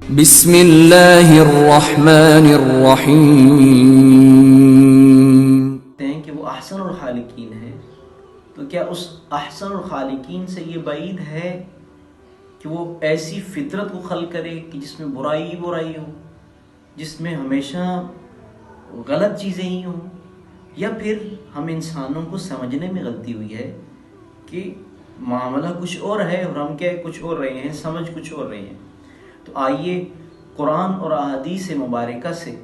بسم اللہ الرحمن الرحیم. ہیں کہ وہ احسن الخالقین ہے، تو کیا اس احسن الخالقین سے یہ بعید ہے کہ وہ ایسی فطرت کو خلق کرے کہ جس میں برائی ہی برائی ہو، جس میں ہمیشہ غلط چیزیں ہی ہوں؟ یا پھر ہم انسانوں کو سمجھنے میں غلطی ہوئی ہے کہ معاملہ کچھ اور ہے اور ہم کیا کچھ اور رہے ہیں، سمجھ کچھ اور رہے ہیں؟ تو آئیے قرآن اور احادیث مبارکہ سے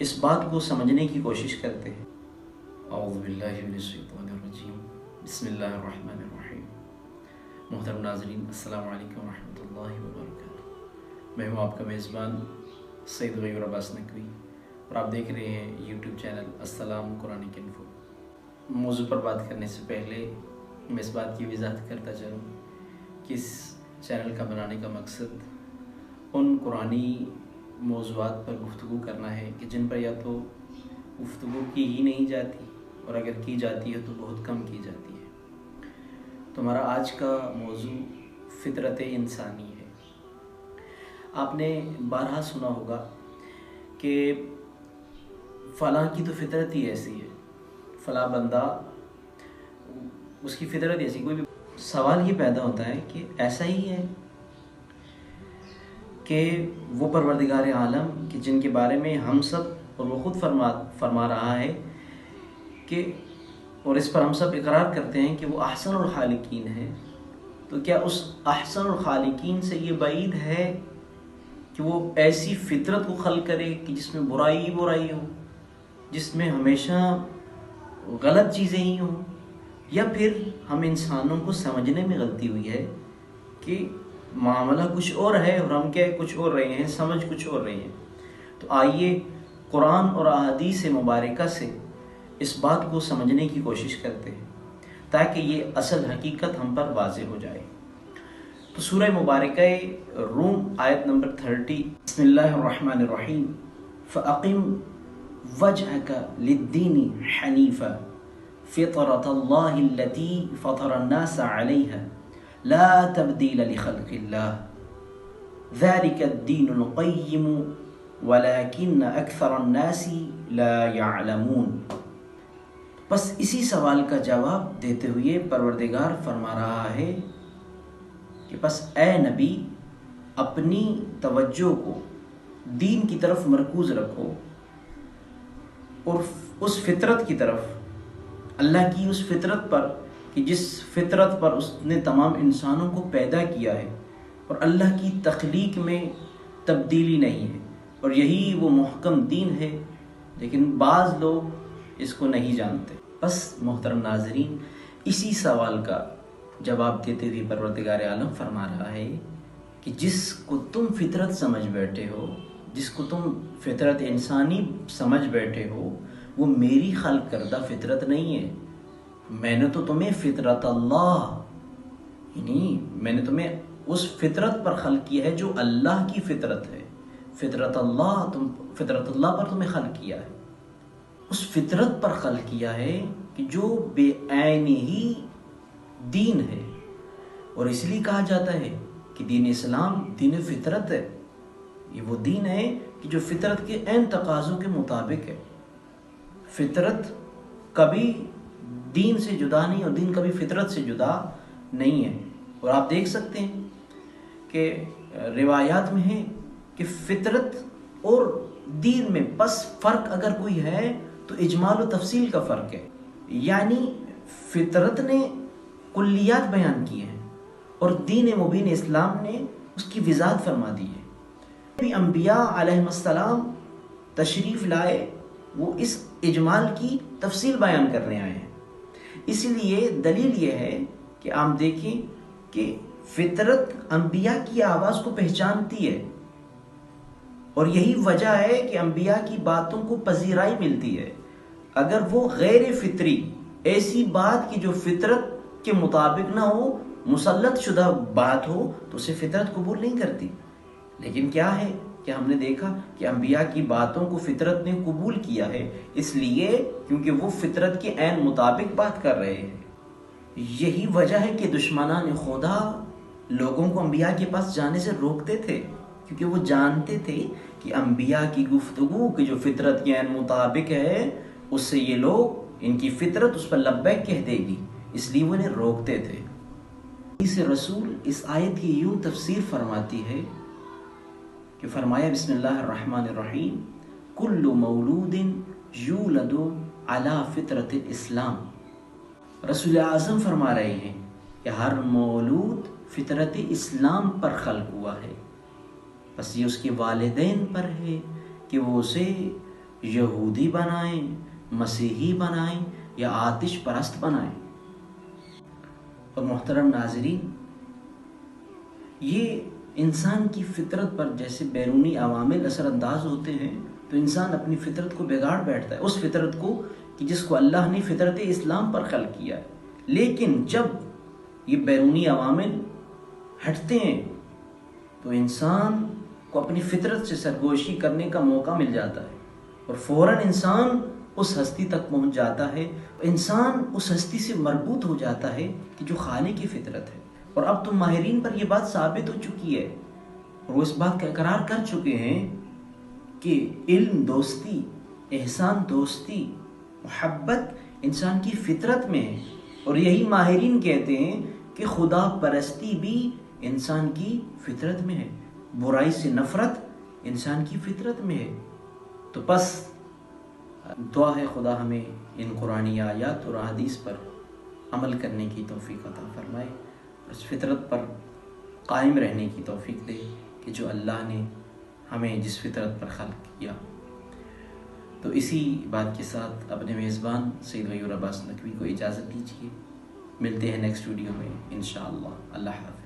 اس بات کو سمجھنے کی کوشش کرتے ہیں۔ اعوذ باللہ من الشیطان الرجیم، بسم اللہ الرحمن الرحیم۔ محترم ناظرین، السلام علیکم ورحمۃ اللہ وبرکاتہ۔ میں ہوں آپ کا میزبان سید غیور عباس نقوی اور آپ دیکھ رہے ہیں یوٹیوب چینل السلام قرآنک انفو۔ موضوع پر بات کرنے سے پہلے میں اس بات کی وضاحت کرتا چلوں کہ اس چینل کا بنانے کا مقصد ان قرآنی موضوعات پر گفتگو کرنا ہے کہ جن پر یا تو گفتگو کی ہی نہیں جاتی اور اگر کی جاتی ہے تو بہت کم کی جاتی ہے۔ تو ہمارا آج کا موضوع فطرت انسانی ہے۔ آپ نے بارہا سنا ہوگا کہ فلاں کی تو فطرت ہی ایسی ہے، فلاں بندہ اس کی فطرت ایسی۔ کوئی بھی سوال یہ پیدا ہوتا ہے کہ ایسا ہی ہے کہ وہ پروردگار عالم کہ جن کے بارے میں ہم سب اور وہ خود فرما رہا ہے کہ اور اس پر ہم سب اقرار کرتے ہیں کہ وہ احسن الخالقین ہے، تو کیا اس احسن الخالقین سے یہ بعید ہے کہ وہ ایسی فطرت کو خلق کرے کہ جس میں برائی ہی برائی ہو، جس میں ہمیشہ غلط چیزیں ہی ہوں؟ یا پھر ہم انسانوں کو سمجھنے میں غلطی ہوئی ہے کہ معاملہ کچھ اور ہے اور ہم کیا کچھ اور رہے ہیں، سمجھ کچھ اور رہے ہیں؟ تو آئیے قرآن اور احادیث مبارکہ سے اس بات کو سمجھنے کی کوشش کرتے ہیں تاکہ یہ اصل حقیقت ہم پر واضح ہو جائے۔ تو سورہ مبارکہ روم آیت نمبر 30، بسم اللہ الرحمن الرحیم، فَأَقِمْ وَجْهَكَ لِلدِّينِ حَنِيفًا فِطْرَةَ اللَّهِ الَّتِي فَطَرَ النَّاسَ عَلَيْهَا لَا تَبْدِيلَ لِخَلْقِ اللَّهِ ذَلِكَ الدِّينُ الْقَيِّمُ وَلَكِنَّ أَكْثَرَ النَّاسِ لَا يَعْلَمُونَ۔ بس اسی سوال کا جواب دیتے ہوئے پروردگار فرما رہا ہے کہ بس اے نبی اپنی توجہ کو دین کی طرف مرکوز رکھو اور اس فطرت کی طرف، اللہ کی اس فطرت پر کہ جس فطرت پر اس نے تمام انسانوں کو پیدا کیا ہے، اور اللہ کی تخلیق میں تبدیلی نہیں ہے، اور یہی وہ محکم دین ہے، لیکن بعض لوگ اس کو نہیں جانتے۔ بس محترم ناظرین، اسی سوال کا جواب دیتے ہوئے پروردگار عالم فرما رہا ہے کہ جس کو تم فطرت سمجھ بیٹھے ہو، جس کو تم فطرت انسانی سمجھ بیٹھے ہو، وہ میری خلق کردہ فطرت نہیں ہے۔ میں نے تو تمہیں فطرت اللہ، یعنی میں نے تمہیں اس فطرت پر خلق کیا ہے جو اللہ کی فطرت ہے۔ فطرت اللہ پر تمہیں خلق کیا ہے، اس فطرت پر خلق کیا ہے کہ جو بے عین ہی دین ہے، اور اس لیے کہا جاتا ہے کہ دین اسلام دین فطرت ہے۔ یہ وہ دین ہے کہ جو فطرت کے عین تقاضوں کے مطابق ہے۔ فطرت کبھی دین سے جدا نہیں اور دین کبھی فطرت سے جدا نہیں ہے۔ اور آپ دیکھ سکتے ہیں کہ روایات میں ہے کہ فطرت اور دین میں بس فرق اگر کوئی ہے تو اجمال و تفصیل کا فرق ہے، یعنی فطرت نے کلیات بیان کی ہیں اور دین مبین اسلام نے اس کی وضاحت فرما دی ہے۔ انبیاء علیہ السلام تشریف لائے، وہ اس اجمال کی تفصیل بیان کرنے آئے ہیں۔ اسی لیے دلیل یہ ہے کہ آپ دیکھیں کہ فطرت انبیاء کی آواز کو پہچانتی ہے، اور یہی وجہ ہے کہ انبیاء کی باتوں کو پذیرائی ملتی ہے۔ اگر وہ غیر فطری ایسی بات کی جو فطرت کے مطابق نہ ہو، مسلط شدہ بات ہو، تو اسے فطرت قبول نہیں کرتی۔ لیکن کیا ہے کہ ہم نے دیکھا کہ انبیاء کی باتوں کو فطرت نے قبول کیا ہے، اس لیے کیونکہ وہ فطرت کے عین مطابق بات کر رہے ہیں۔ یہی وجہ ہے کہ دشمنان خدا لوگوں کو انبیاء کے پاس جانے سے روکتے تھے کیونکہ وہ جانتے تھے کہ انبیاء کی گفتگو کی جو فطرت کے مطابق ہے اس سے یہ لوگ ان کی فطرت اس پر لبیک کہہ دے گی، اس لیے وہ انہیں روکتے تھے۔ اس رسول اس آیت کی یوں تفسیر فرماتی ہے کہ فرمایا بسم اللہ الرحمن الرحیم کل مولود یولد علی فطرت الاسلام۔ رسول اعظم فرما رہے ہیں کہ ہر مولود فطرت اسلام پر خلق ہوا ہے، بس یہ اس کے والدین پر ہے کہ وہ اسے یہودی بنائیں، مسیحی بنائیں یا آتش پرست بنائیں۔ اور محترم ناظرین، یہ انسان کی فطرت پر جیسے بیرونی عوامل اثر انداز ہوتے ہیں تو انسان اپنی فطرت کو بگاڑ بیٹھتا ہے، اس فطرت کو کہ جس کو اللہ نے فطرت اسلام پر خلق کیا ہے۔ لیکن جب یہ بیرونی عوامل ہٹتے ہیں تو انسان کو اپنی فطرت سے سرگوشی کرنے کا موقع مل جاتا ہے اور فوراً انسان اس ہستی تک پہنچ جاتا ہے، انسان اس ہستی سے مربوط ہو جاتا ہے کہ جو خالق کی فطرت ہے۔ اور اب تو ماہرین پر یہ بات ثابت ہو چکی ہے اور وہ اس بات کا اقرار کر چکے ہیں کہ علم دوستی، احسان دوستی، محبت انسان کی فطرت میں ہے، اور یہی ماہرین کہتے ہیں کہ خدا پرستی بھی انسان کی فطرت میں ہے، برائی سے نفرت انسان کی فطرت میں ہے۔ تو بس دعا ہے خدا ہمیں ان قرآنی آیات اور احادیث پر عمل کرنے کی توفیق عطا فرمائے، اس فطرت پر قائم رہنے کی توفیق دے کہ جو اللہ نے ہمیں جس فطرت پر خلق کیا۔ تو اسی بات کے ساتھ اپنے میزبان سید غیور عباس نقوی کو اجازت دیجیے، ملتے ہیں نیکسٹ ویڈیو میں انشاءاللہ۔ اللہ حافظ۔